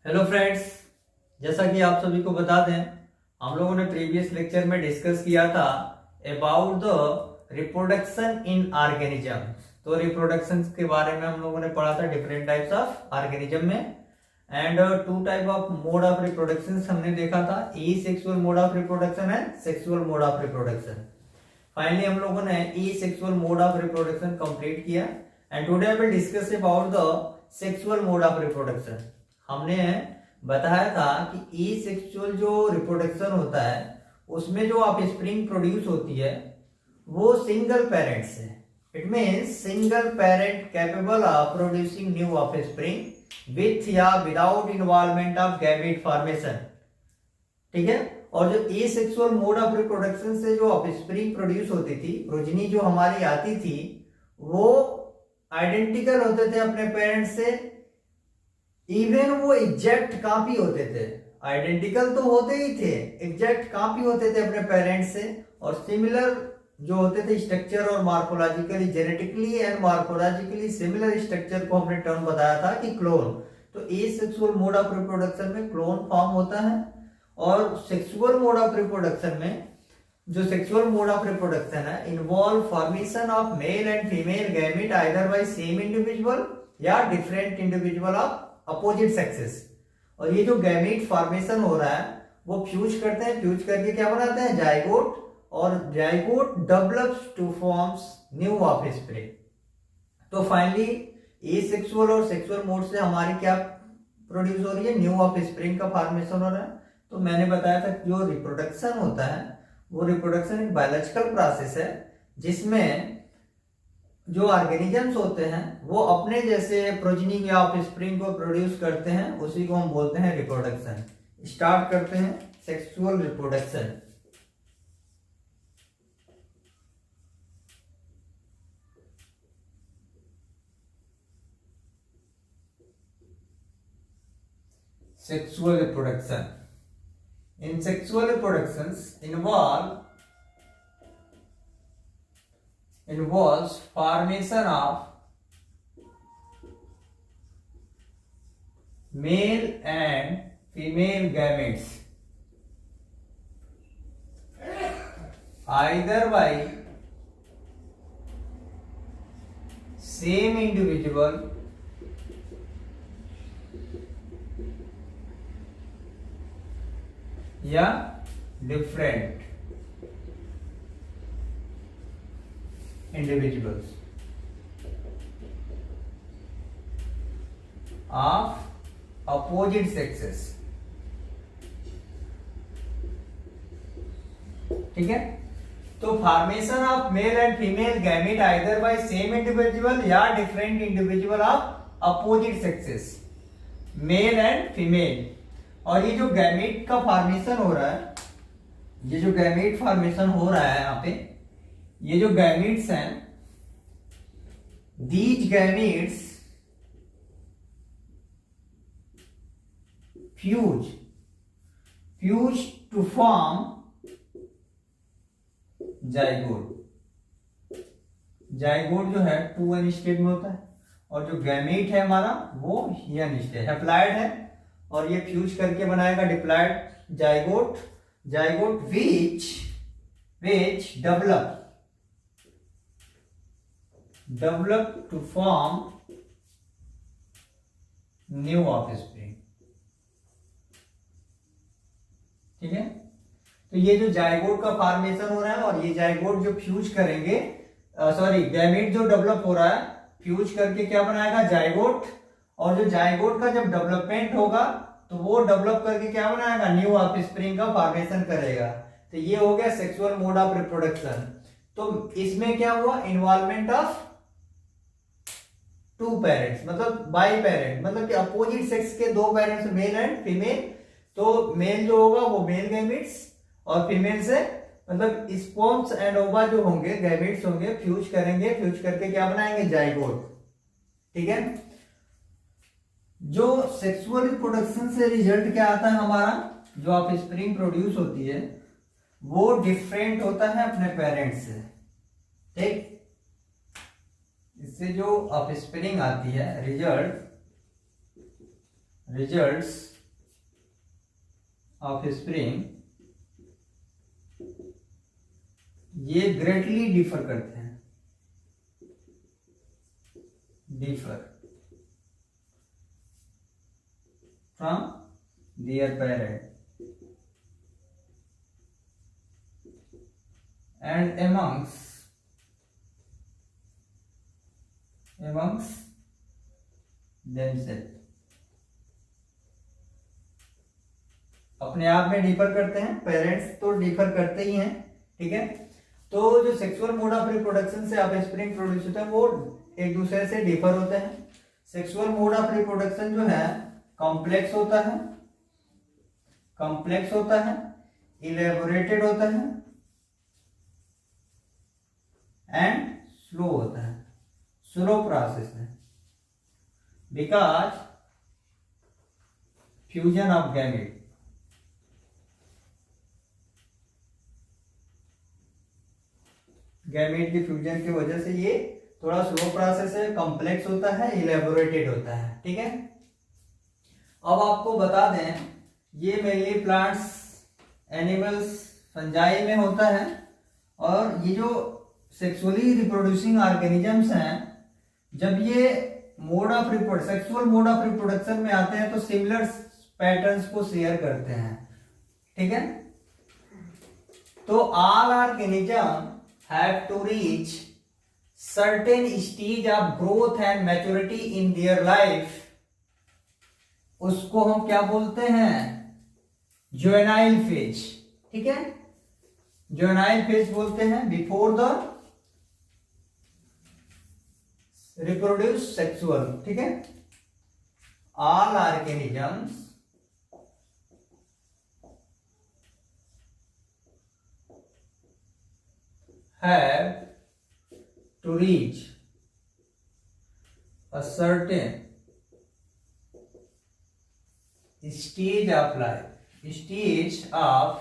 Hello friends, जैसा कि आप सभी को बता दें, हम लोगों ने प्रीवियस लेक्चर में डिस्कस किया था about the reproduction in organism. तो रिप्रोडक्शन के बारे में हम लोगों ने पढ़ा था डिफरेंट टाइप्स ऑफ ऑर्गेनिज्म में। And two type of mode of reproduction हमने देखा था, asexual mode of reproduction and sexual mode of reproduction. Finally हम लोगों ने asexual mode of reproduction complete किया and today I will discuss about the sexual mode of reproduction. हमने बताया था कि ई सेक्सुअल जो रिप्रोडक्शन होता है उसमें जो ऑफस्प्रिंग प्रोड्यूस होती है वो सिंगल पेरेंट से। It means single parent capable of producing new offspring with या without involvement of gamete formation. ठीक है। और जो asexual mode of reproduction से जो ऑफस्प्रिंग प्रोड्यूस होती थी, प्रोजनी जो हमारी आती थी, वो आइडेंटिकल होते थे अपने पेरेंट्स से। इवन वो एग्जैक्ट कॉपी होते थे, आइडेंटिकल तो होते ही थे, एग्जैक्ट कॉपी होते थे अपने पेरेंट्स से। और सिमिलर जो होते थे स्ट्रक्चर और morphologically, genetically and morphologically similar structure को हमने टर्म बताया था कि क्लोन। तो asexual mode of reproduction में क्लोन फॉर्म होता है। और सेक्सुअल मोड ऑफ रिप्रोडक्शन में, जो सेक्सुअल मोड ऑफ रिप्रोडक्शन है, involve formation of male and female gamete either by same individual या different individual of opposite sexes. और ये जो गैमेट फॉर्मेशन हो रहा है वो फ्यूज करते हैं, फ्यूज करके क्या बनाते हैं, जाइगोट। और zygote develops two forms new offspring. तो फाइनली एसेक्सुअल और सेक्सुअल मोड से हमारी क्या प्रोड्यूस हो रही है, न्यू ऑफस्प्रिंग का फॉर्मेशन हो रहा है। तो मैंने बताया था जो रिप्रोडक्शन होता है वो रिप्रोडक्शन एक बायोलॉजिकल प्रोसेस है जिसमें जो ऑर्गेनिजम्स होते हैं वो अपने जैसे प्रोजेनी या ऑफस्प्रिंग को प्रोड्यूस करते हैं, उसी को हम बोलते हैं रिप्रोडक्शन। स्टार्ट करते हैं sexual reproduction. Sexual reproduction. In sexual reproductions involves formation of male and female gametes either by same individual या different individuals of opposite sexes. ठीक है। तो formation of male and female gamete either by same individual या different individual of opposite sexes, male and female. और ये जो gamete का formation हो रहा है, ये जो गैमेट फॉर्मेशन हो रहा है यहाँ पे, ये जो गैमेट्स हैं, these gametes fuse to form zygote. Zygote जो है 2n स्टेट में होता है और जो गैमेट है हमारा वो n स्टेट हैप्लॉइड है। और ये फ्यूज करके बनाएगा diploid zygote. Zygote which develop to form new offspring. ठीक है। तो ये जो जाइगोट का फॉर्मेशन हो रहा है और ये जाइगोट जो फ्यूज करेंगे, गैमेट जो डेवलप हो रहा है फ्यूज करके क्या बनाएगा, जाइगोट। और जो जाइगोट का जब डेवलपमेंट होगा तो वो डेवलप करके क्या बनाएगा, न्यू ऑफस्प्रिंग का फॉर्मेशन करेगा। तो ये हो गया सेक्सुअल मोड ऑफ रिप्रोडक्शन। तो इसमें क्या हुआ, इन्वॉल्वमेंट ऑफ टू पेरेंट्स, मतलब बाई पेरेंट, मतलब कि अपोजिट सेक्स के दो पेरेंट्स, मेल एंड फीमेल। तो मेल जो होगा वो मेल गैमेट्स और फीमेल से मतलब स्पर्म्स एंड ओवा जो होंगे, गैमेट्स होंगे, फ्यूज करेंगे, फ्यूज करके क्या बनाएंगे, जाइगोट। ठीक है। जो सेक्सुअल रिप्रोडक्शन से रिजल्ट क्या आता है हमारा, जो ऑफस्प्रिंग प्रोड्यूस होती है वो डिफरेंट होता है अपने पेरेंट्स से। ठीक। इससे जो ऑफस्प्रिंग आती है, रिजल्ट्स ऑफ स्प्रिंग ये ग्रेटली डिफर करते हैं, differ from there parent and amongst themselves, अपने आप में डिफर करते हैं। पेरेंट्स तो डिफर करते ही हैं, ठीक है। तो जो सेक्सुअल मोड ऑफ रिप्रोडक्शन से आप स्प्रिंग प्रोड्यूस होता है वो एक दूसरे से डिफर होते हैं। सेक्सुअल मोड ऑफ रिप्रोडक्शन जो है कॉम्प्लेक्स होता है, कॉम्प्लेक्स होता है, इलेबोरेटेड होता है एंड स्लो होता है, स्लो प्रोसेस है। Because fusion of gamete, gamete के फ्यूजन की वजह से ये थोड़ा स्लो प्रोसेस है, कॉम्प्लेक्स होता है, इलेबोरेटेड होता है, ठीक है। अब आपको बता दें ये मेनली प्लांट्स, एनिमल्स, फंजाई में होता है। और ये जो सेक्सुअली रिप्रोड्यूसिंग ऑर्गेनिजम्स हैं, जब ये mode of sexual mode of reproduction में आते हैं तो सिमिलर पैटर्न्स को शेयर करते हैं, ठीक है। तो all organism have to reach certain stage of growth and maturity in their life, उसको हम क्या बोलते हैं, जुवेनाइल फेज, ठीक है। जुवेनाइल फेज बोलते हैं बिफोर द रिप्रोड्यूस सेक्सुअल, ठीक है। All organisms have to reach a certain stage of life, stage of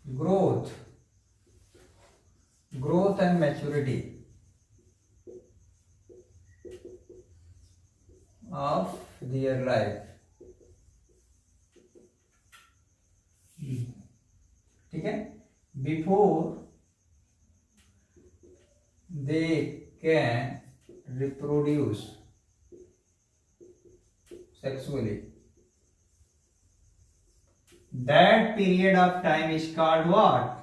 growth and maturity of their life, ठीक है, before they can reproduce sexually. That period of time is called what?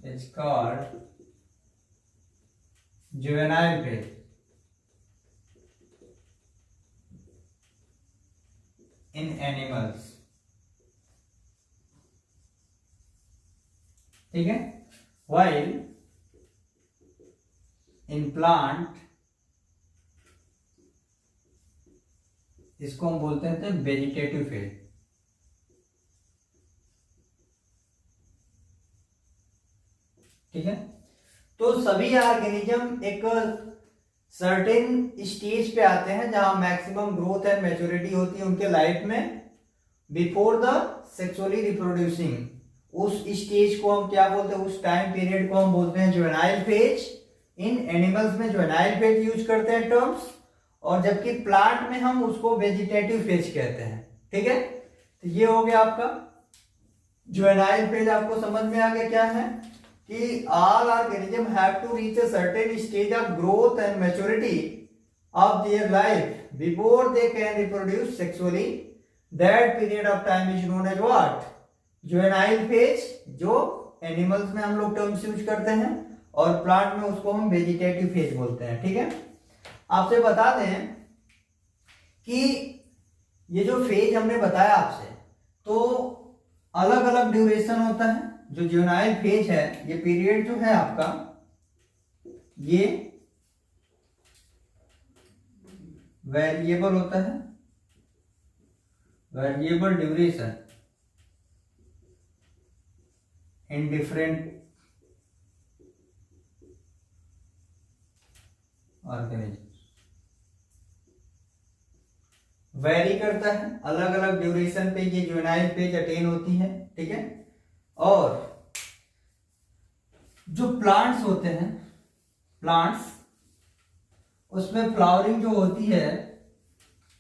It's called juvenile phase. In animals, ठीक है। While in plant, इसको हम बोलते हैं vegetative phase, ठीक है। तो सभी ऑर्गेनिज्म एक सर्टेन स्टेज पे आते हैं जहां मैक्सिमम ग्रोथ एंड मैच्योरिटी होती है उनके लाइफ में, बिफोर द सेक्सुअली रिप्रोड्यूसिंग। उस स्टेज को हम क्या बोलते हैं, उस टाइम पीरियड को हम बोलते हैं जुवेनाइल फेज। इन एनिमल्स में जुवेनाइल फेज यूज करते हैं टर्म्स, और जबकि प्लांट में हम उसको वेजिटेटिव फेज कहते हैं, ठीक है। तो ये हो गया आपका जुवेनाइल फेज। आपको समझ में आ गया क्या है कि all organism have to reach a certain stage of growth and maturity of their life before they can reproduce sexually. That period of time is known as what, juvenile phase, जो animals में हम लोग terms use करते हैं, और plant में उसको हम वेजिटेटिव फेज बोलते हैं, ठीक है। आपसे बता दें कि ये जो फेज हमने बताया आपसे, तो अलग अलग ड्यूरेशन होता है। जो जुवेनाइल फेज है, ये पीरियड जो है आपका, ये वेरिएबल होता है, variable duration in different organism, very करता है, अलग अलग ड्यूरेशन पे ये जुवेनाइल फेज अटेन होती है, ठीक है। और जो प्लांट्स होते हैं प्लांट्स, उसमें फ्लावरिंग जो होती है,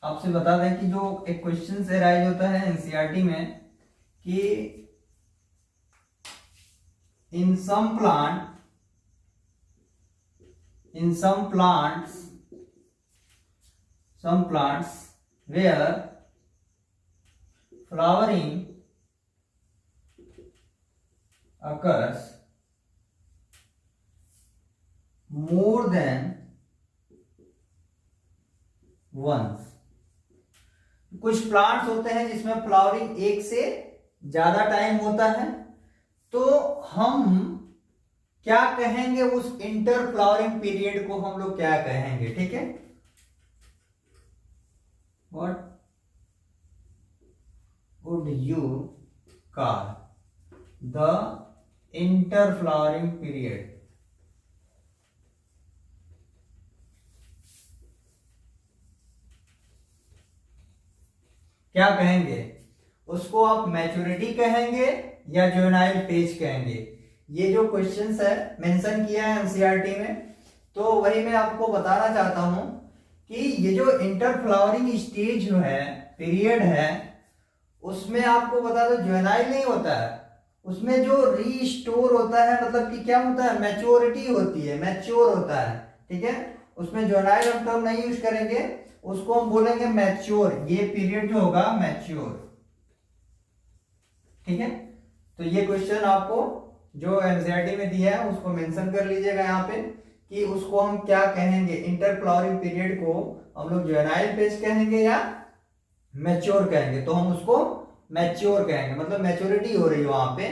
आपसे बता दें कि जो एक क्वेश्चन से राइज होता है एनसीईआरटी में कि इन सम plants where flowering occurs more than once, कुछ प्लांट्स होते हैं जिसमें फ्लावरिंग एक से ज्यादा टाइम होता है, तो हम क्या कहेंगे उस इंटर फ्लावरिंग पीरियड को, हम लोग क्या कहेंगे, ठीक है। What would you call the interflowering period? क्या कहेंगे उसको, आप मैच्योरिटी कहेंगे या जुवेनाइल फेज कहेंगे? ये जो क्वेश्चंस है मेंशन किया है एनसीईआरटी में, तो वही मैं आपको बताना चाहता हूं कि ये जो इंटर फ्लावरिंग स्टेज जो है, पीरियड है, उसमें आपको बता दो जुवेनाइल नहीं होता है, उसमें जो रीस्टोर होता है, मतलब कि क्या होता है, मैच्योरिटी होती है, मैच्योर होता है, ठीक है। उसमें जुवेनाइल हम टर्म नहीं यूज करेंगे, उसको हम बोलेंगे मैच्योर, ये पीरियड जो होगा मैच्योर, ठीक है। तो ये क्वेश्चन आपको जो एनसीईआरटी में दिया है उसको मेंशन कर लीजिएगा यहाँ पे कि उसको हम क्या कहेंगे, इंटर फ्लावरिंग पीरियड को हम लोग जुवेनाइल फेज कहेंगे या मैच्योर कहेंगे। तो हम उसको मैच्योर कहेंगे, मतलब मैच्योरिटी हो रही है वहां पे,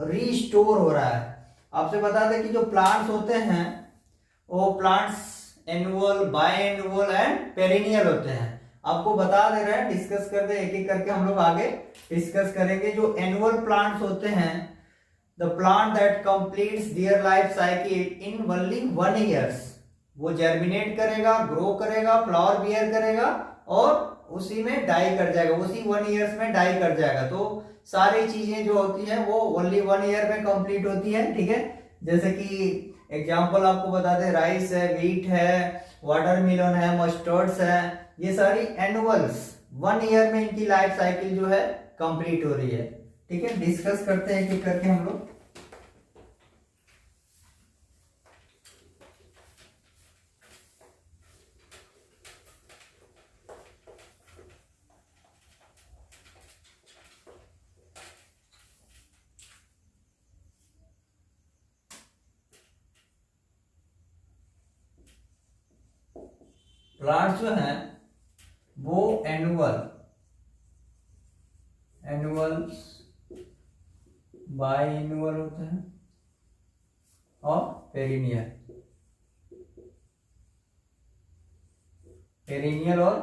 रीस्टोर हो रहा है। आपसे बता दें कि जो प्लांट्स होते हैं वो plants annual, biannual and perennial होते हैं। आपको बता दे रहे हैं, डिस्कस कर दे एक एक करके, हम लोग आगे डिस्कस करेंगे। जो एनुअल प्लांट्स होते हैं, the plant that completes their life cycle in only 1 year, वो जर्मिनेट करेगा, ग्रो करेगा, फ्लावर बियर करेगा और उसी में डाई कर जाएगा, उसी 1 ईयर्स में डाई कर जाएगा। तो सारी चीजें जो होती हैं वो ओनली 1 ईयर में कंप्लीट होती है, ठीक है। जैसे कि एग्जाम्पल आपको बता दें, राइस है, व्हीट है, वाटरमेलन है, मस्टर्ड्स है, ये सारी एनुअल्स 1 ईयर में इनकी लाइफ साइकिल जो है कंप्लीट हो रही है, ठीक है। डिस्कस करते हैं एक एक करके हम लोग। प्लांट्स जो हैं वो एनुअल्स, बाई एनुअल होते हैं और पेरिनियल और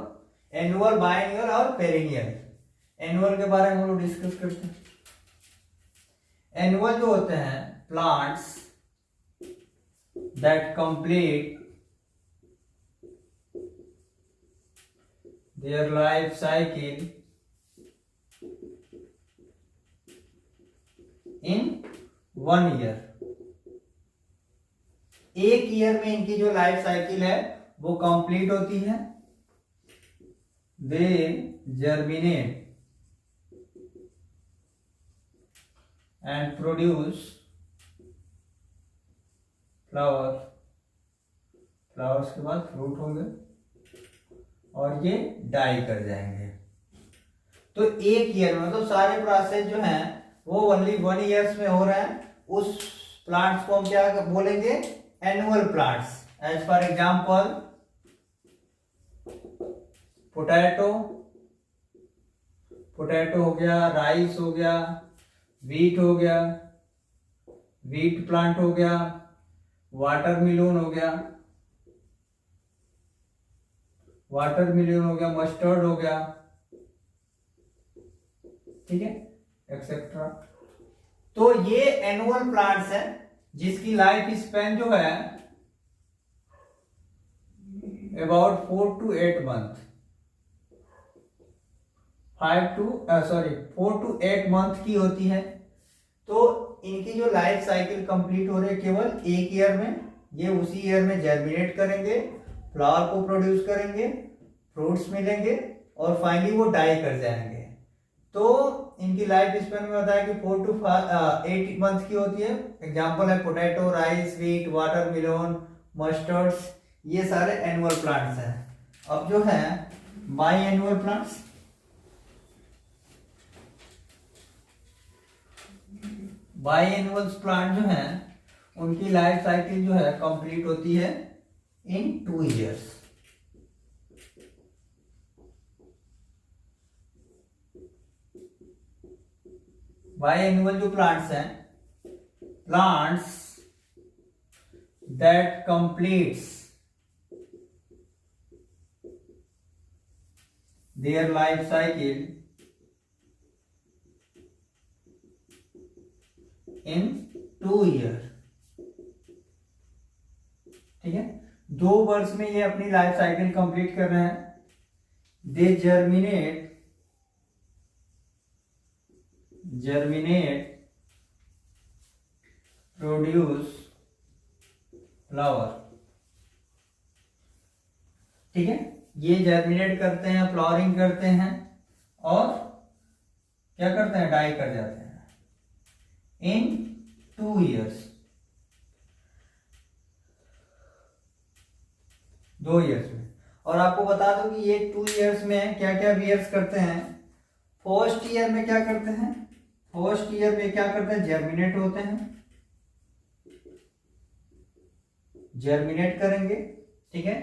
एनुअल, बाई एनुअल और पेरिनियल। एनुअल के बारे में हम लोग डिस्कस करते हैं। एनुअल जो होते हैं plants that complete their life cycle in 1 year, 1 year में इनकी जो लाइफ साइकिल है वो कंप्लीट होती है। दे जर्मिनेट एंड प्रोड्यूस फ्लावर्स के बाद फ्रूट होंगे और ये डाई कर जाएंगे। तो 1 ईयर में, तो सारे प्रोसेस जो हैं वो ओनली 1 ईयर्स में हो रहे हैं। उस प्लांट्स को हम क्या बोलेंगे, annual plants. As for example potato हो गया, राइस हो गया, व्हीट हो गया, व्हीट प्लांट हो गया, वाटरमेलन हो गया, मस्टर्ड हो गया, ठीक है, एक्सेट्रा। तो ये एनुअल प्लांट्स हैं जिसकी लाइफ स्पैन जो है about 4 to 8 month, 4 to 8 month की होती है। तो इनकी जो लाइफ साइकिल कंप्लीट हो रही है केवल 1 ईयर में, ये उसी ईयर में जर्मिनेट करेंगे, फ्लावर को प्रोड्यूस करेंगे, फ्रूट्स मिलेंगे और फाइनली वो डाई कर जाएंगे। तो इनकी लाइफ स्पेन में बताया कि 4 to 8 मंथ की होती है। एग्जाम्पल है potato, rice, wheat, watermelon, mustards, ये सारे एनुअल प्लांट्स हैं। अब जो है by annual plants, by annual plant जो है उनकी लाइफ साइकिल जो है कंप्लीट होती है इन 2 years। बाइएनुअल जो प्लांट्स हैं, plants that completes their life cycle in 2 years। ठीक है, 2 वर्ष में ये अपनी लाइफ साइकिल कंप्लीट कर रहे हैं। दे जर्मिनेट प्रोड्यूस फ्लावर। ठीक है, ये जर्मिनेट करते हैं, फ्लावरिंग करते हैं और क्या करते हैं, डाई कर जाते हैं इन 2 years। 2 years में। और आपको बता दो कि ये 2 years में क्या क्या बियर्स करते हैं। फर्स्ट ईयर में क्या करते हैं, फर्स्ट ईयर में क्या करते हैं, जर्मिनेट होते हैं, जर्मिनेट करेंगे। ठीक है,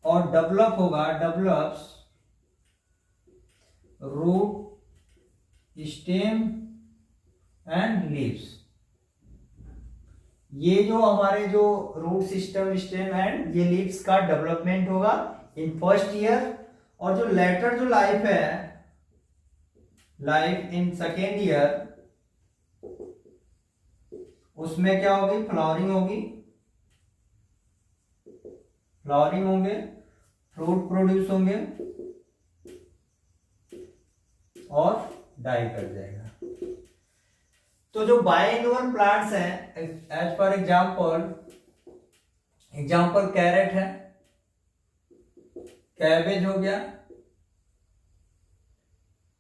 और डेवलप होगा, develops root, stem and leaves. ये जो हमारे जो रूट सिस्टम, स्टेम एंड ये लीव्स का डेवलपमेंट होगा इन फर्स्ट ईयर। और जो लेटर जो लाइफ है, लाइफ इन सेकेंड ईयर, उसमें क्या होगी, फ्लावरिंग होगी, फ्लावरिंग होंगे, फ्रूट प्रोड्यूस होंगे और डाई कर जाएगा। तो जो बाइएनुअल प्लांट्स हैं, एज पर एग्जाम्पल कैरेट है, कैबेज हो गया,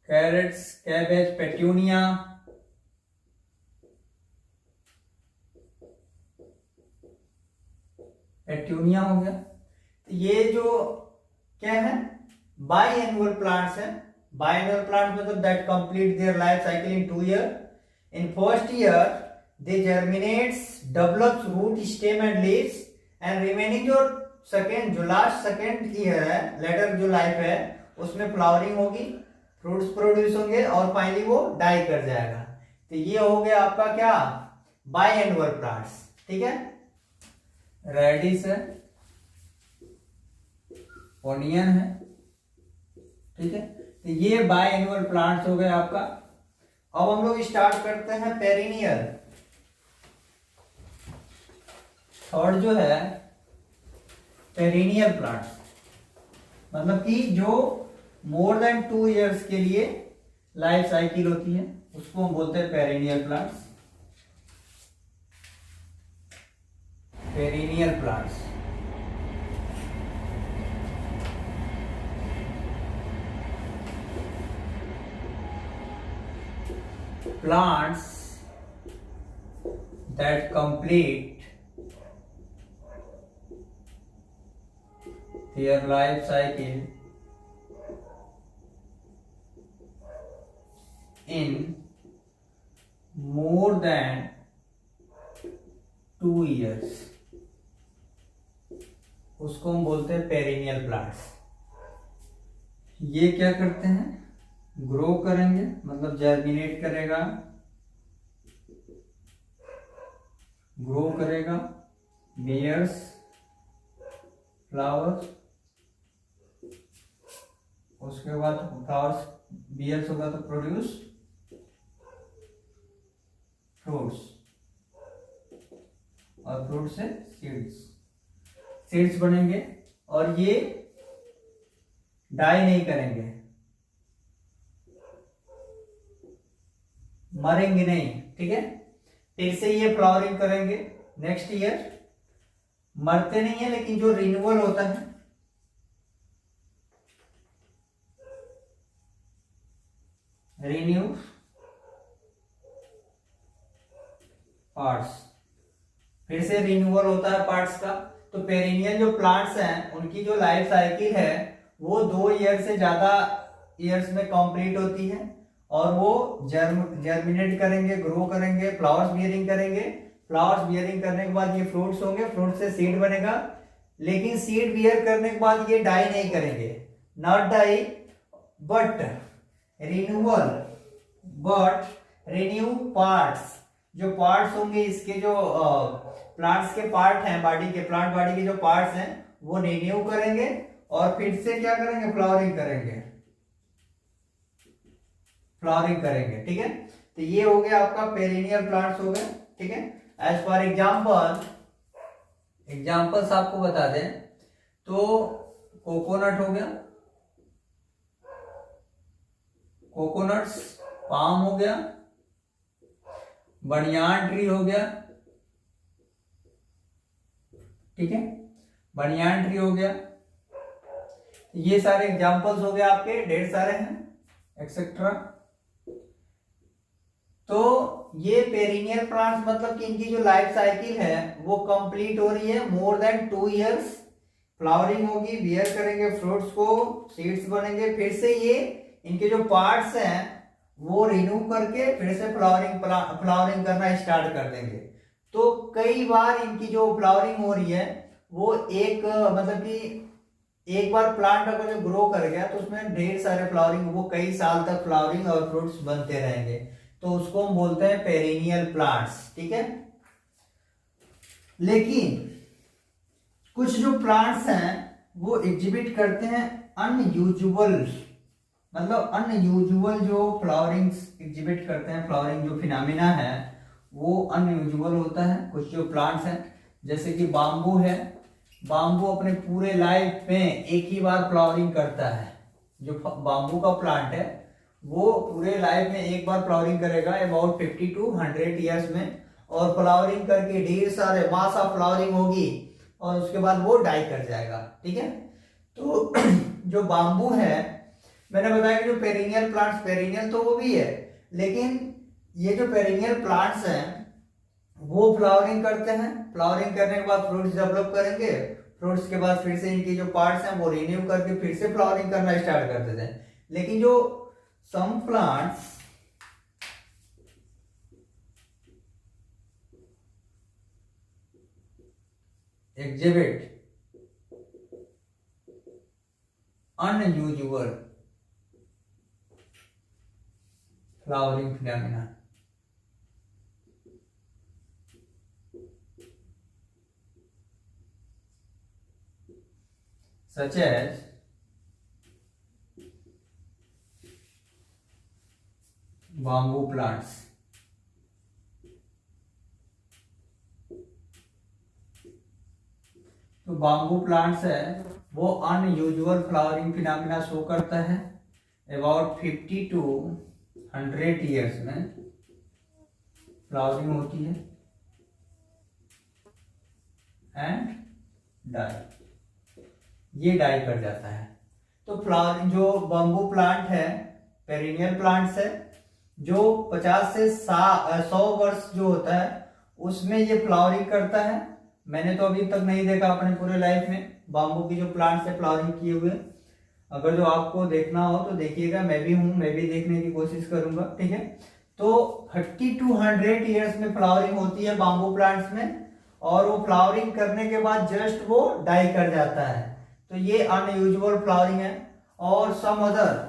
कैरेट्स, कैबेज, पेट्यूनिया, पेट्यूनिया हो गया। तो ये जो क्या है, बाइएनुअल प्लांट्स हैं। बाइएनुअल प्लांट्स मतलब that complete their life cycle in 2 years। In first year, they germinates, develops root, stem and leaves, and remaining जो लास्ट सेकेंड ईयर है, लेटर जो लाइफ है, उसमें फ्लावरिंग होगी, फ्रूट्स प्रोड्यूस होंगे और फाइनली वो डाई कर जाएगा। तो ये हो गया आपका क्या, बाइएनुअल प्लांट्स। ठीक है, रेडिश है, ओनियन है। ठीक है, तो ये बाइएनुअल प्लांट्स हो गए आपका। अब हम लोग स्टार्ट करते हैं पेरिनियल। थर्ड जो है पेरिनियल प्लांट्स, मतलब कि जो मोर देन 2 years के लिए लाइफ साइकिल होती है, उसको हम बोलते हैं perennial plants. Perennial plants plants that complete their life cycle in more than 2 years, उसको हम बोलते हैं पेरिनियल प्लांट्स। ये क्या करते हैं, ग्रो करेंगे, मतलब जर्मिनेट करेगा, ग्रो करेगा, बियर्स फ्लावर्स, उसके बाद फ्लावर्स बियर्स होगा तो प्रोड्यूस फ्रूट्स, और फ्रूट से सीड्स बनेंगे। और ये डाई नहीं करेंगे, मरेंगे नहीं। ठीक है, फिर से ये फ्लावरिंग करेंगे नेक्स्ट ईयर, मरते नहीं है, लेकिन जो रिन्यूअल होता है, रिन्यू पार्ट्स, फिर से रिन्यूअल होता है पार्ट्स का। तो पेरिनियल जो प्लांट्स हैं उनकी जो लाइफ साइकिल है वो 2 ईयर से ज्यादा ईयर्स में कंप्लीट होती है, और वो जर्मिनेट करेंगे, ग्रो करेंगे, फ्लावर्स बियरिंग करेंगे। फ्लावर्स बियरिंग करने के बाद ये फ्रूट्स होंगे, फ्रूट से सीड बनेगा, लेकिन सीड बियर करने के बाद ये डाई नहीं करेंगे, not die but renewal, but renew parts. जो पार्ट्स होंगे इसके, जो प्लांट्स के पार्ट हैं, बॉडी के, प्लांट बॉडी के जो पार्ट्स हैं वो रिन्यू करेंगे और फिर से क्या करेंगे, फ्लावरिंग करेंगे, फ्लावरिंग करेंगे। ठीक है, तो ये हो गया आपका पेरिनियल प्लांट्स हो गए। ठीक है, एज फॉर एग्जाम्पल्स आपको बता दें तो कोकोनट हो गया, कोकोनट्स, पाम हो गया, बनियान ट्री हो गया। ठीक है, बनियान ट्री हो गया। ये सारे एग्जाम्पल्स हो गए आपके, ढेर सारे हैं एक्सेट्रा। तो ये पेरिनियल प्लांट्स मतलब कि इनकी जो लाइफ साइकिल है वो कंप्लीट हो रही है, मोर देन 2 इयर्स। फ्लावरिंग होगी, बियर करेंगे फ्रूट्स को, सीड्स बनेंगे, फिर से ये इनके जो पार्ट्स हैं वो रिन्यू करके फिर से फ्लावरिंग करना स्टार्ट कर देंगे। तो कई बार इनकी जो फ्लावरिंग हो रही है वो एक मतलब कि एक बार प्लांट अगर जो ग्रो कर गया तो उसमें ढेर सारे फ्लावरिंग, वो कई साल तक फ्लावरिंग और फ्रूट्स बनते रहेंगे, तो उसको हम बोलते हैं पेरिनियल प्लांट्स। ठीक है, लेकिन कुछ जो प्लांट्स हैं वो एग्जिबिट करते हैं अनयूजुअल, मतलब अनयूजुअल जो फ्लावरिंग्स एग्जिबिट करते हैं, फ्लावरिंग जो फिनोमिना है वो अनयूजुअल होता है। कुछ जो प्लांट्स हैं जैसे कि बाम्बू है, बाम्बू अपने पूरे लाइफ में एक ही बार फ्लावरिंग करता है। जो बाम्बू का प्लांट है वो पूरे लाइफ में एक बार फ्लावरिंग करेगा, अबाउट 50 to 100 ईयर्स में, और फ्लावरिंग करके ढेर सारे मास ऑफ फ्लावरिंग होगी और उसके बाद वो डाई कर जाएगा। ठीक है, तो जो बाम्बू है, मैंने बताया कि जो पेरिनियल प्लांट्स, पेरिनियल तो वो भी है, लेकिन ये जो पेरिनियल प्लांट्स हैं वो फ्लावरिंग करते हैं, फ्लावरिंग करने के बाद फ्रूट्स डेवलप करेंगे, फ्रूट्स के बाद फिर से इनके जो पार्ट्स हैं वो रिन्यू करके फिर से फ्लावरिंग करना स्टार्ट कर देते हैं। लेकिन जो some plants exhibit unusual flowering phenomena, such as bamboo plants, तो बाम्बू प्लांट्स है वो अनयूजुअल फ्लावरिंग फिनोमिना शो करता है, अबाउट 50 to 100 ईयर्स में फ्लावरिंग होती है एंड डाई, ये डाई कर जाता है। तो फ्लावरिंग जो बाम्बू प्लांट है, पेरिनियल प्लांट्स है, जो 50 से 100 वर्ष जो होता है उसमें ये फ्लावरिंग करता है। मैंने तो अभी तक नहीं देखा अपने पूरे लाइफ में बाम्बू की जो प्लांट्स है फ्लावरिंग किए हुए। अगर जो आपको देखना हो तो देखिएगा, मैं भी हूँ, मैं भी देखने की कोशिश करूंगा। ठीक है, तो 30 to 100 ईयर्स में फ्लावरिंग होती है बाम्बू प्लांट्स में, और वो फ्लावरिंग करने के बाद जस्ट वो डाई कर जाता है। तो ये अनयूजुअल फ्लावरिंग है। और सम अदर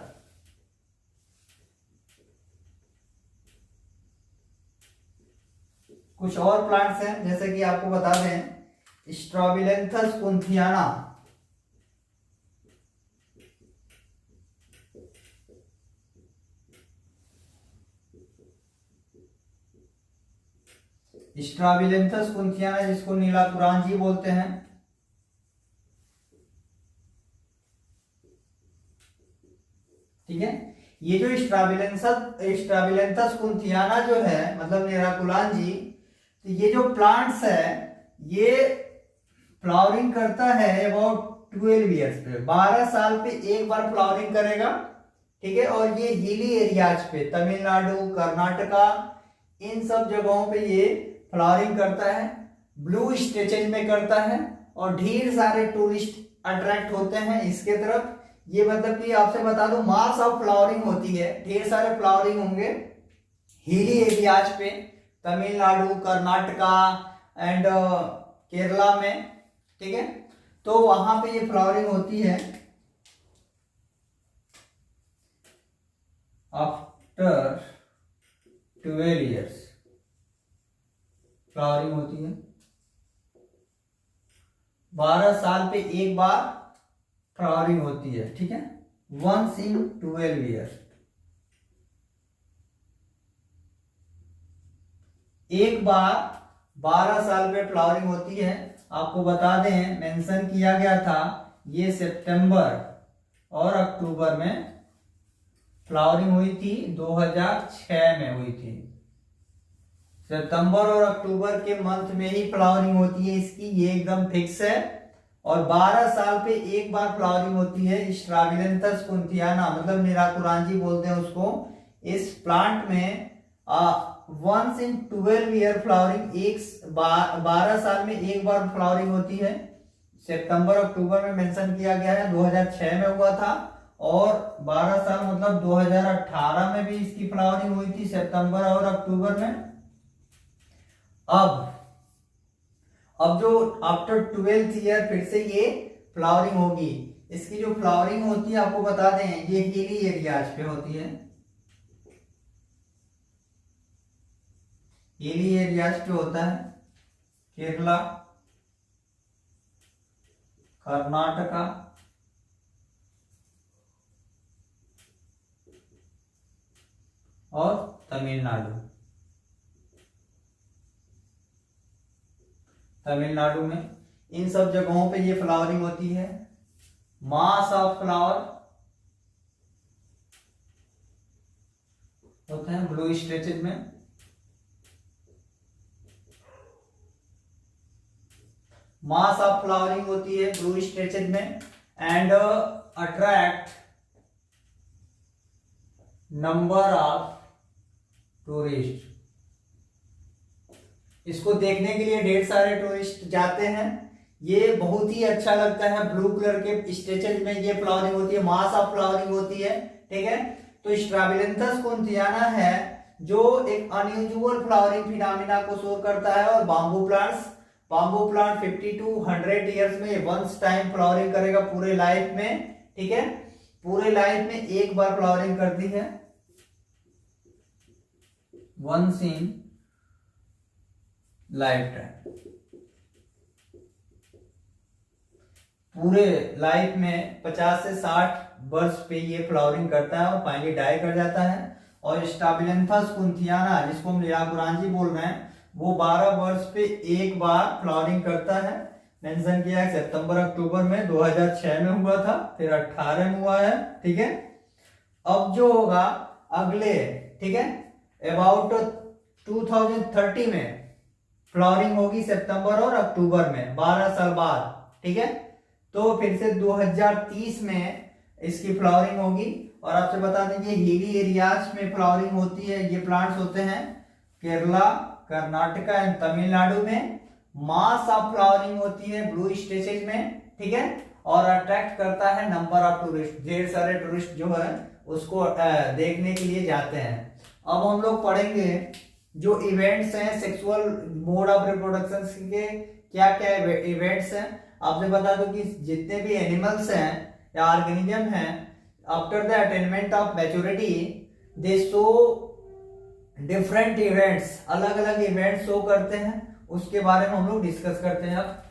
कुछ और प्लांट्स हैं, जैसे कि आपको बता दें स्ट्रॉबिलेंथस कुंथियाना, स्ट्रॉबिलेंथस कुंथियाना जिसको नीला कुरांजी बोलते हैं। ठीक है, ये जो स्ट्रॉबिलेंथस कुंथियाना जो है मतलब नीला कुरांजी, तो ये जो प्लांट्स है ये फ्लावरिंग करता है अबाउट 12 ईयर्स पे, 12 साल पे एक बार फ्लावरिंग करेगा, ठीक है। और ये हिली एरियाज पे, तमिलनाडु, कर्नाटका, इन सब जगहों पे ये फ्लावरिंग करता है, ब्लू स्टेचेज में करता है और ढेर सारे टूरिस्ट अट्रैक्ट होते हैं इसके तरफ। ये मतलब कि आपसे बता दूं मास ऑफ फ्लावरिंग होती है, ढेर सारे फ्लावरिंग होंगे हिली एरियाज पे, तमिलनाडु, कर्नाटका एंड केरला में, ठीक है। तो वहां पे ये फ्लावरिंग होती है आफ्टर 12 ईयर्स, फ्लावरिंग होती है 12 साल पे एक बार फ्लावरिंग होती है, ठीक है, वंस इन 12 ईयर्स। एक बार 12 साल पे फ्लावरिंग होती है। आपको बता दें मेंशन किया गया था ये सितंबर और अक्टूबर में फ्लावरिंग हुई थी, 2006 में हुई थी। सितंबर और अक्टूबर के मंथ में ही फ्लावरिंग होती है इसकी, ये एकदम फिक्स है। और 12 साल पे एक बार फ्लावरिंग होती है स्ट्राबिलेंथस कुंथियाना, मतलब निराकुरांजी बोलते हैं उसको। इस प्लांट में वंस इन 12 ईयर फ्लावरिंग, 12 साल में एक बार फ्लावरिंग होती है। सितंबर अक्टूबर में मेंशन किया गया है, 2006 में हुआ था। और 12 साल मतलब 2018 में भी इसकी फ्लावरिंग हुई थी, सितंबर और अक्टूबर में। अब जो आफ्टर 12th ईयर फिर से ये फ्लावरिंग होगी। इसकी जो फ्लावरिंग होती है आपको बता दें ये हिली एरियाज पे होती है, हिली एरियाज पे होता है, केरला, कर्नाटका और तमिलनाडु। तमिलनाडु में इन सब जगहों पे ये फ्लावरिंग होती है। मास ऑफ फ्लावर होते हैं ब्लू स्ट्रेचेज में। मास ऑफ फ्लावरिंग होती है ब्लू स्ट्रेचेज में and attract number of tourist. इसको देखने के लिए ढेर सारे टूरिस्ट जाते हैं। ये बहुत ही अच्छा लगता है, ब्लू कलर के स्ट्रेचेज में ये फ्लावरिंग होती है, मास ऑफ फ्लावरिंग होती है, ठीक है। तो स्ट्राबिलेंथस कुंथियाना है जो एक अनयूजुअल फ्लावरिंग फिनोमिना को शो करता है। और बाम्बू प्लांट 50 to 100 ईयर्स में वंस टाइम फ्लावरिंग करेगा पूरे लाइफ में, ठीक है। पूरे लाइफ में एक बार फ्लावरिंग करती है, वंस इन लाइफ टाइम। पूरे लाइफ में 50 से 60 वर्ष पे ये फ्लावरिंग करता है और फाइनली डाई कर जाता है। और स्ट्राबिलेंथस कुंथियाना जिसको हम निराकुरांजी बोल रहे हैं वो 12 वर्ष पे एक बार फ्लावरिंग करता है। मेंशन किया है सितंबर अक्टूबर में, 2006 में हुआ था, फिर 18 में हुआ है, ठीक है। अब जो होगा अगले, ठीक है, अबाउट 2030 में फ्लावरिंग होगी सितंबर और अक्टूबर में, 12 साल बाद, ठीक है। तो फिर से 2030 में इसकी फ्लावरिंग होगी। और आपसे बता दें ये हिली एरियाज में फ्लावरिंग होती है। ये प्लांट्स होते हैं केरला, कर्नाटका एंड तमिलनाडु में। मास ऑफ फ्लावरिंग होती है ब्लू स्टेचेज में, ठीक है। और अट्रैक्ट करता है नंबर ऑफ टूरिस्ट, ढेर सारे टूरिस्ट जो है उसको देखने के लिए जाते हैं। अब हम लोग पढ़ेंगे जो इवेंट्स हैं सेक्सुअल मोड ऑफ रिप्रोडक्शन के, क्या क्या इवेंट्स हैं। आपसे बता दूं कि जितने भी एनिमल्स हैं या ऑर्गेनिज्म हैं, after the attainment of maturity they show different events, अलग अलग इवेंट्स शो करते हैं। उसके बारे में हम लोग डिस्कस करते हैं। अब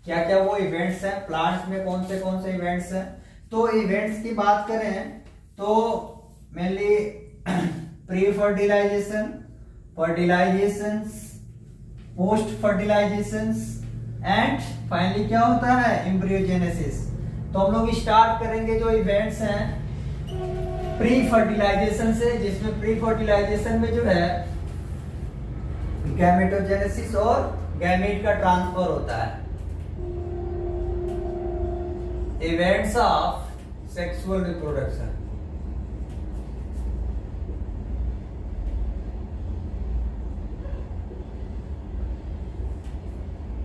क्या क्या वो इवेंट्स हैं, प्लांट्स में कौन से इवेंट्स हैं। तो इवेंट्स की बात करें तो mainly pre fertilization, fertilizations, post fertilizations and finally क्या होता है एम्ब्रियोजेनेसिस। तो हम लोग स्टार्ट करेंगे जो इवेंट्स हैं प्री फर्टिलाइजेशन से, जिसमें प्री फर्टिलाइजेशन में जो है गैमेटोजेनेसिस और गैमेट का ट्रांसफर होता है। Events of sexual reproduction.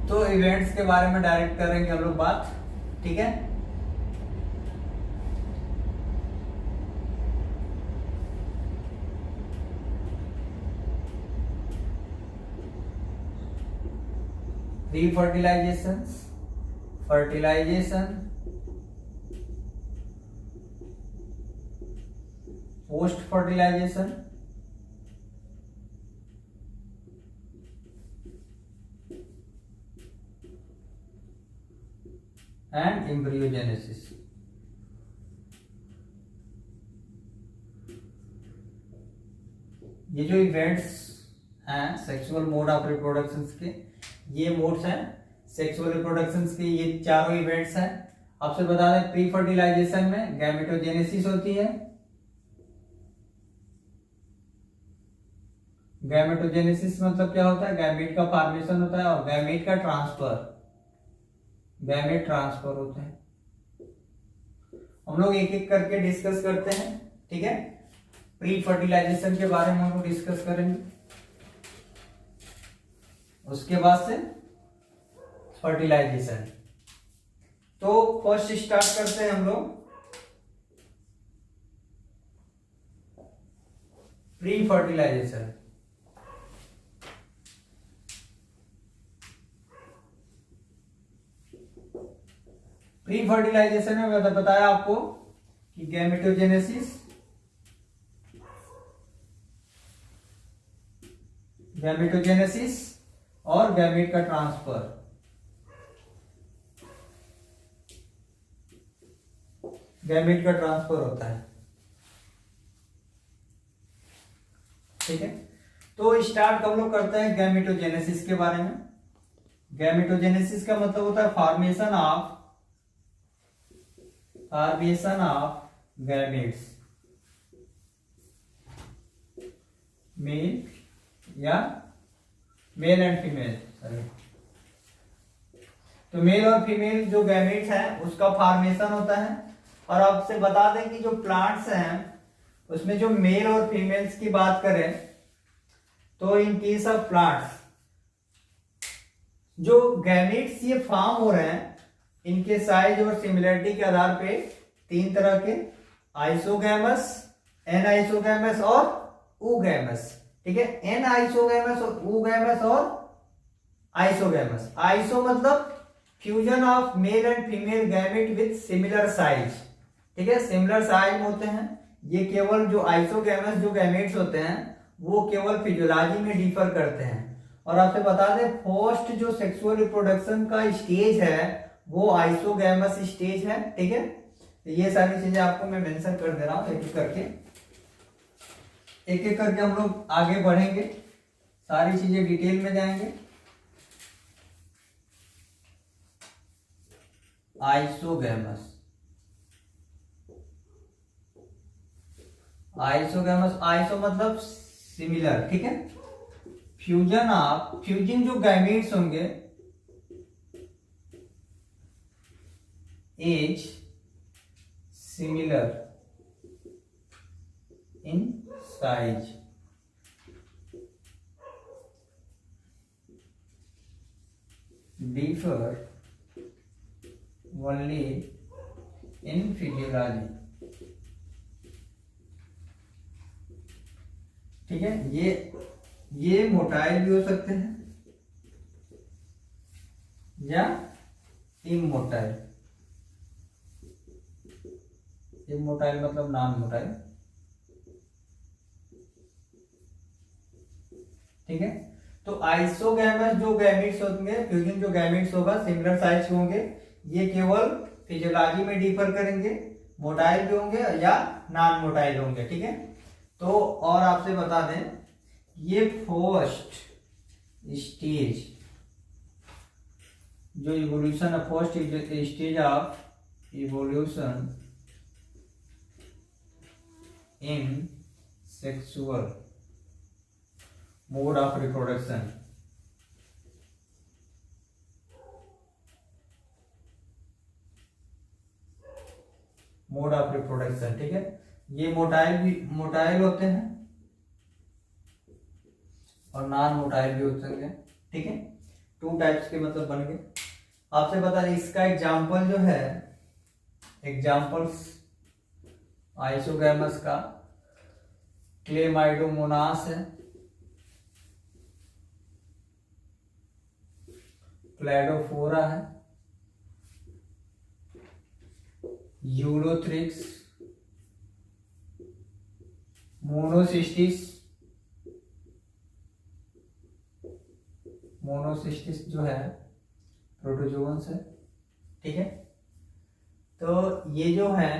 तो इवेंट्स के बारे में डायरेक्ट करेंगे हम लोग बात, ठीक है। Pre fertilization, fertilization, post fertilization, and embryogenesis. ये जो इवेंट्स हैं सेक्सुअल मोड ऑफ रिप्रोडक्शन के, ये मोड्स हैं सेक्सुअल रिप्रोडक्शन के, ये चारों इवेंट्स हैं। आपसे बता दें प्री फर्टिलाइजेशन में गैमेटोजेनेसिस होती है। गैमेटोजेनेसिस मतलब क्या होता है? गैमेट का फॉर्मेशन होता है और गैमेट का ट्रांसफर, गैमेट ट्रांसफर होते हैं। हम लोग एक एक करके डिस्कस करते हैं, ठीक है। प्री फर्टिलाइजेशन के बारे में हम लोग डिस्कस करेंगे, उसके बाद से फर्टिलाइजेशन। तो फर्स्ट स्टार्ट करते हैं हम लोग प्री फर्टिलाइजेशन। प्री फर्टिलाइजेशन में मैंने बताया आपको कि गैमेटोजेनेसिस, गैमेटोजेनेसिस और गैमेट का ट्रांसफर, गैमेट का ट्रांसफर होता है, ठीक है। तो स्टार्ट हम लोग करते हैं गैमेटोजेनेसिस के बारे में। गैमेटोजेनेसिस का मतलब होता है फॉर्मेशन ऑफ गैमेट्स, मेल या मेल एंड फीमेल, तो मेल और फीमेल जो गैमेट्स हैं उसका फॉर्मेशन होता है। और आपसे बता दें कि जो प्लांट्स हैं उसमें जो मेल और फीमेल्स की बात करें तो इन केस ऑफ प्लांट्स जो गैमेट्स ये फॉर्म हो रहे हैं इनके साइज और सिमिलरिटी के आधार पे तीन तरह के, आइसोगैमस, एनआइसोगैमस और ऊगैमस, ठीक है। एनआइसोगैमस और ऊगैमस और आइसोगैमस। आइसो मतलब fusion of male and female gamete with similar size, ठीक है, सिमिलर साइज होते हैं। ये केवल जो आइसोगैमस जो गैमेट्स होते हैं वो केवल फिजियोलॉजी में डिफर करते हैं। और आपसे बता दें फर्स्ट जो सेक्सुअल रिप्रोडक्शन का स्टेज है वो आइसोगैमस स्टेज है, ठीक है। तो ये सारी चीजें आपको मैं मेंशन कर दे रहा हूं एक एक करके हम लोग आगे बढ़ेंगे, सारी चीजें डिटेल में जाएंगे। आइसोगैमस, आइसोगैमस, आइसो मतलब सिमिलर, ठीक है। फ्यूजन जो गैमेट्स होंगे is similar in size, differ only in physiology, ठीक है। ये मोटाइल भी हो सकते हैं या इमोटाइल। इमोटाइल मतलब नॉन मोटाइल, ठीक है। तो आइसोगैमस जो गैमेट्स होंगे, फ्यूजन जो गैमेट्स होगा सिमिलर साइज होंगे, ये केवल फिजियोलॉजी में डिफर करेंगे, मोटाइल भी होंगे या नॉन मोटाइल होंगे, ठीक है। तो और आपसे बता दें ये फर्स्ट स्टेज जो इवोल्यूशन है, first stage of evolution in sexual mode of reproduction, mode of reproduction, ठीक है। ये मोटाइल होते हैं और नॉन मोटाइल भी होते हैं, ठीक है। 2 टाइप्स के मतलब बन गए। आपसे बता दें इसका एग्जाम्पल जो है, एग्जाम्पल्स आइसोगैमस का क्लेमाइडोमोनास है, क्लैडोफोरा है, यूलोथ्रिक्स, मोनोसिस्टिस जो है प्रोटोजोअन्स है, ठीक है। तो ये जो है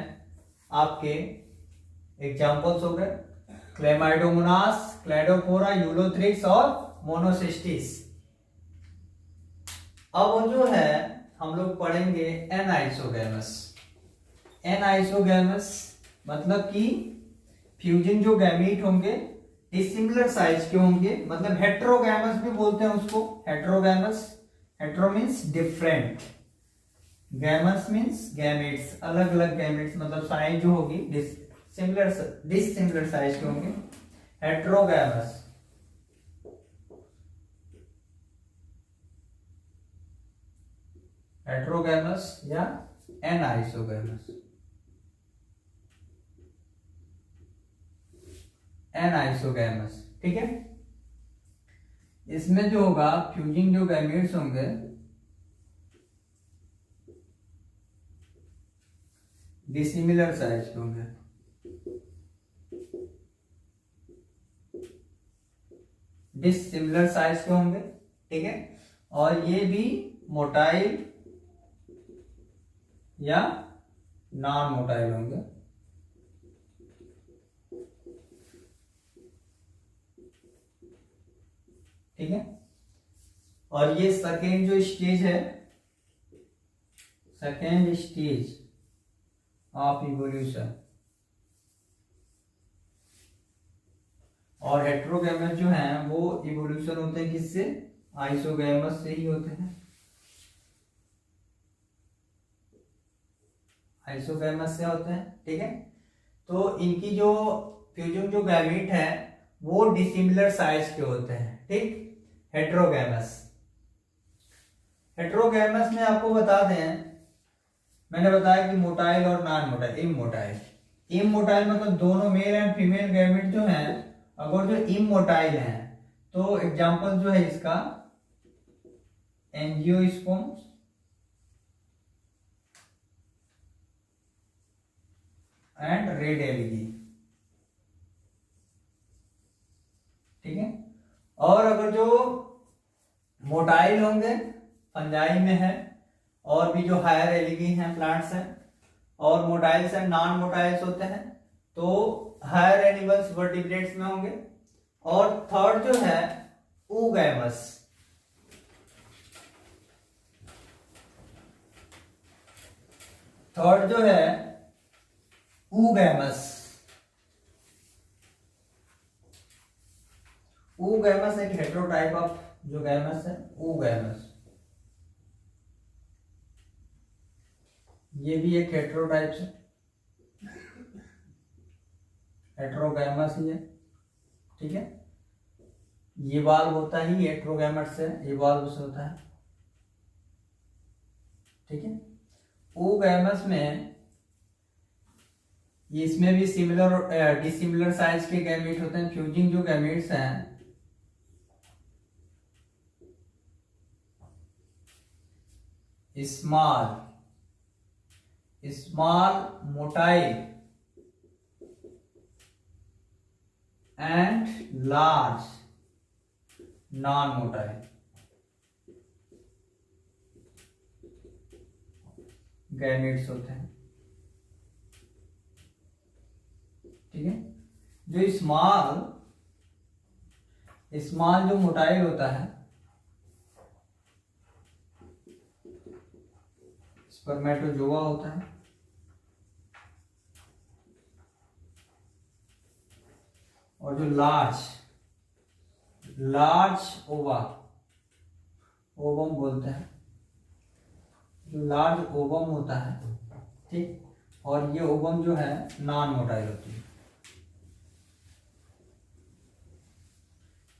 आपके एग्जाम्पल्स हो गए, क्लेमाइडोमोनास, क्लैडोफोरा, यूलोथ्रिक्स और मोनोसिस्टिस। अब जो है हम लोग पढ़ेंगे एनाइसोगैमस। एनाइसोगैमस मतलब कि फ्यूजन जो गैमीट होंगे डिसिमिलर साइज के होंगे, मतलब हेट्रोगैमस भी बोलते हैं उसको, heterogamous. Hetero means different, gamous means gametes, अलग अलग गैमेट्स, मतलब साइज जो होगी डिसिमिलर साइज के होंगे, हेट्रोगैमस। हेट्रोगैमस या एनाइसोगैमस। एनाइसोगैमस, ठीक है। इसमें जो होगा फ्यूजिंग जो गैमेट्स होंगे डिसिमिलर साइज के होंगे, डिसिमिलर साइज के होंगे, ठीक है। और ये भी मोटाइल या नॉन मोटाइल होंगे, ठीक है। और ये सेकेंड जो स्टेज है, सेकेंड स्टेज ऑफ इवोल्यूशन। और हेट्रोगैमस जो हैं वो इवोल्यूशन होते हैं किससे? आइसोगैमस से ही होते हैं, आइसोगैमस से होते हैं, ठीक है। तो इनकी जो फ्यूजन जो गैमीट है वो डिसिमिलर साइज के होते हैं, ठीक। हेट्रोगैमस, हेट्रोगैमस में आपको बता दें, मैंने बताया कि मोटाइल और नॉन मोटाइल, इमोटाइल। इमोटाइल मतलब दोनों मेल एंड फीमेल गैमेट जो हैं, अगर जो इमोटाइल हैं तो एग्जांपल जो है इसका एंजियोस्पर्म्स एंड रेड एलगी, ठीक है। और अगर जो मोटाइल होंगे फंजाई में है, और भी जो हायर एलगी हैं प्लांट्स हैं, और मोटाइल्स एंड नॉन मोटाइल्स होते हैं, तो हायर एनिमल्स वर्टिब्रेट्स में होंगे। और थर्ड जो है ऊगैमस, थर्ड जो है ऊगैमस। ऊगैमस एक हेटेरोटाइप ऑफ जो गैमस है, ऊगैमस, ये भी एक हेटेरोटाइप है, हेटेरोगैमस ही है, ठीक है। ये वाल्व होता ही हेटेरोगैमेट से, ये वाल्व से होता है, ठीक है। ऊगैमस में इसमें भी सिमिलर और डिसिमिलर साइज के गैमेट होते हैं। फ्यूजिंग जो गैमेट्स हैं small motile and large non motile gametes होते हैं, ठीक है। जो स्मॉल जो मोटाइल होता है, स्पर्मेटोजोआ होता है, और जो लार्ज ओवम बोलते हैं, जो लार्ज ओवम होता है, ठीक, और ये ओवम जो है नॉन मोटाइल होती है।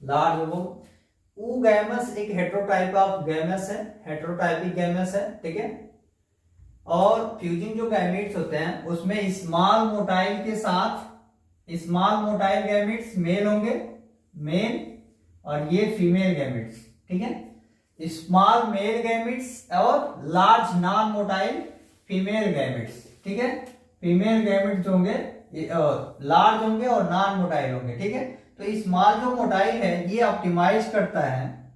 लार्ज ओवम ऊगैमस एक हेटेरोटाइप ऑफ गैमस है, हेटेरोटाइपिक गैमस है, ठीक है। और फ्यूजिंग जो गैमेट्स होते हैं उसमें स्मॉल मोटाइल के साथ स्मॉल मोटाइल गैमेट्स मेल होंगे, मेल, और ये फीमेल गैमेट्स, ठीक है। स्मॉल मेल गैमेट्स और large non motile female gametes, ठीक है। फीमेल गैमेट्स होंगे लार्ज होंगे और नॉन मोटाइल होंगे, ठीक है। तो स्मॉल जो मोटाइल है ये ऑप्टिमाइज करता है,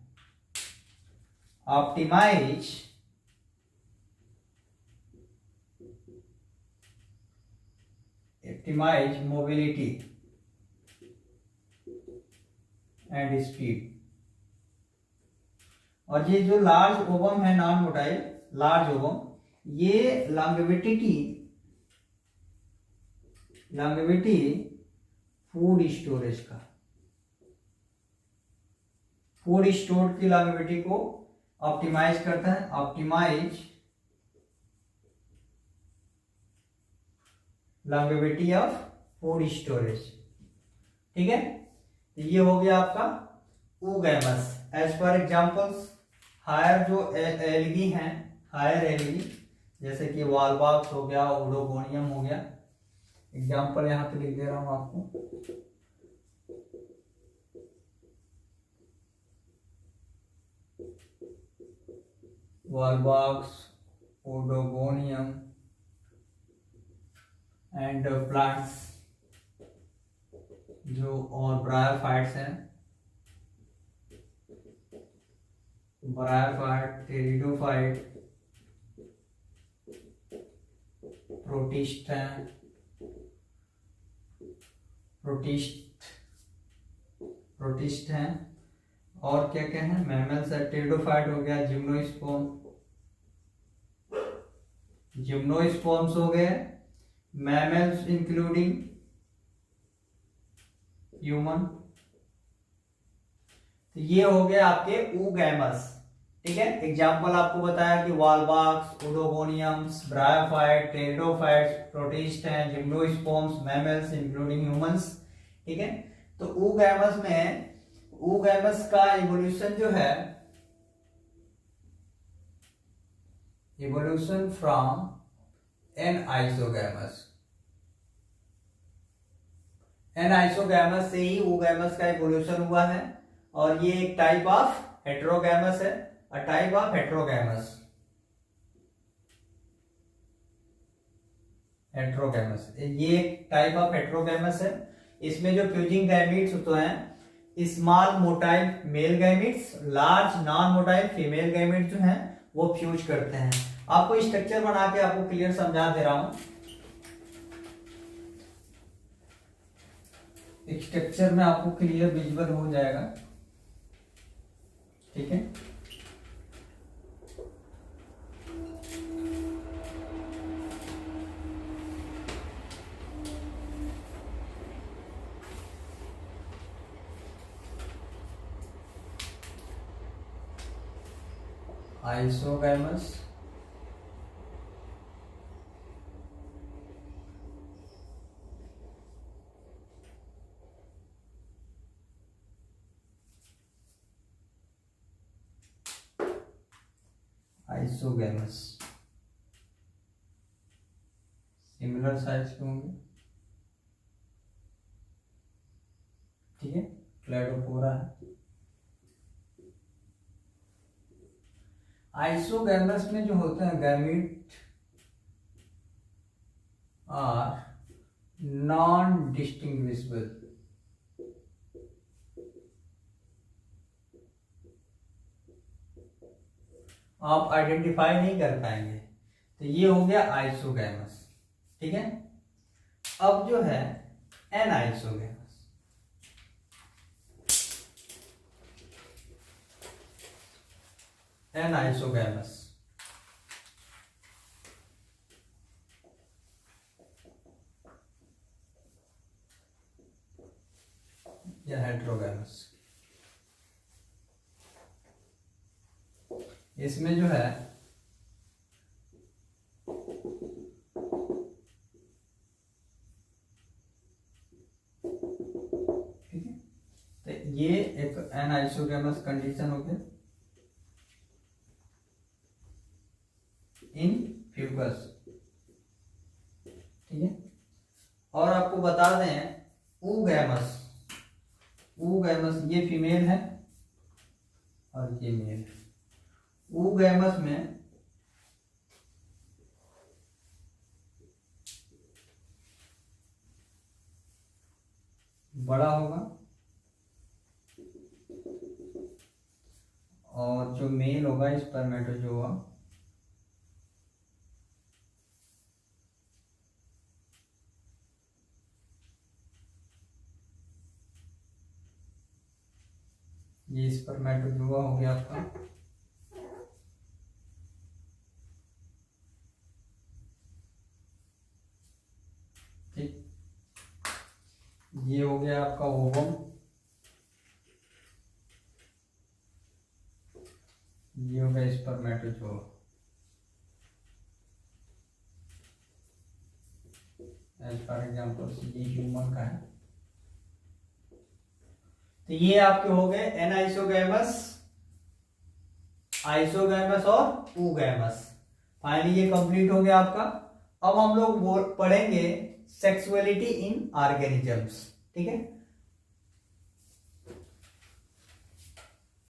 ऑप्टिमाइज मोबिलिटी एंड स्पीड। और ये जो लार्ज ओवम है नॉन मोटाइल लार्ज ओवम, ये लॉन्गेविटी फूड स्टोरेज का, फूड स्टोर की लॉन्गेविटी को ऑप्टिमाइज करता है, optimize longevity of food storage, ठीक है। तो ये हो गया आपका oogamous. As per examples higher जो एल्गी हैं, हायर एल्गी जैसे कि वॉलबॉक्स हो गया, ओडोगोनियम हो गया, एग्जांपल यहां पे लिख दे रहा हूं आपको। वॉलबॉक्स, ओडोगोनियम एंड प्लांट्स जो और ब्रायोफाइट्स हैं, ब्रायोफाइट, टेरिडोफाइट, प्रोटिस्ट हैं, प्रोटिस्ट हैं, और क्या क्या है, मैमल्स है, टेरिडोफाइट हो गया, जिम्नोस्पर्म्स हो गए, मैमल्स इंक्लूडिंग ह्यूमन। तो ये हो गया आपके ऊगैमस, ठीक है। एग्जाम्पल आपको बताया कि वॉलबॉक्स, ओडोगोनियम्स, ब्रायोफाइट, टेरिडोफाइट्स, प्रोटिस्ट हैं, जिम्नोस्पर्म्स, मैमल्स इंक्लूडिंग ह्यूमंस, ठीक है। तो ऊगैमस में ऊगैमस का इवोल्यूशन जो है, evolution from an isogamous, an isogamous से ही ऊगैमस का इवोल्यूशन हुआ है। और ये एक टाइप ऑफ हेटेरोगैमस है, अ टाइप ऑफ हेटेरोगैमस, ये एक टाइप ऑफ हेटेरोगैमस है। इसमें जो फ्यूजिंग गैमीट्स होते हैं, small motile male gametes, large non motile female gametes जो हैं वो फ्यूज करते हैं। आपको स्ट्रक्चर बना के आपको क्लियर समझा दे रहा हूं। स्ट्रक्चर में आपको क्लियर विजुअल हो जाएगा, ठीक है। आइसोगैमस, आइसोगैमस सिमिलर साइज के होंगे, ठीक है। क्लैडोपोरा है। आइसोगैमस में जो होते हैं गैमीट आर नॉन डिस्टिंग्विशेबल, आप आइडेंटिफाई नहीं कर पाएंगे। तो ये हो गया आइसोगैमस, ठीक है। अब जो है एनाइसोगैमस, एनाइसोगैमस या हेटेरोगैमस। इसमें जो है ये एक एनाइसोगैमस कंडीशन हो गया इन फ्यूकस, ठीक है। और आपको बता दें ऊगैमस, ऊगैमस ये फीमेल है और ये मेल है। ऊगैमस में बड़ा होगा और जो मेल होगा स्पर्मेटोजोआ ये स्पर्मेटोजोआ हो गया आपका, ठीक। ये हो गया आपका ओवम, ये हो गया स्पर्मेटोजोआ। एज फॉर एग्जाम्पल ये ह्यूमन का है। तो ये आपके हो गए एनाइसोगैमस, आइसोगैमस और ऊगैमस। फाइनली ये कंप्लीट हो गया आपका। अब हम लोग पढ़ेंगे सेक्सुअलिटी इन ऑर्गेनिजम्स, ठीक है।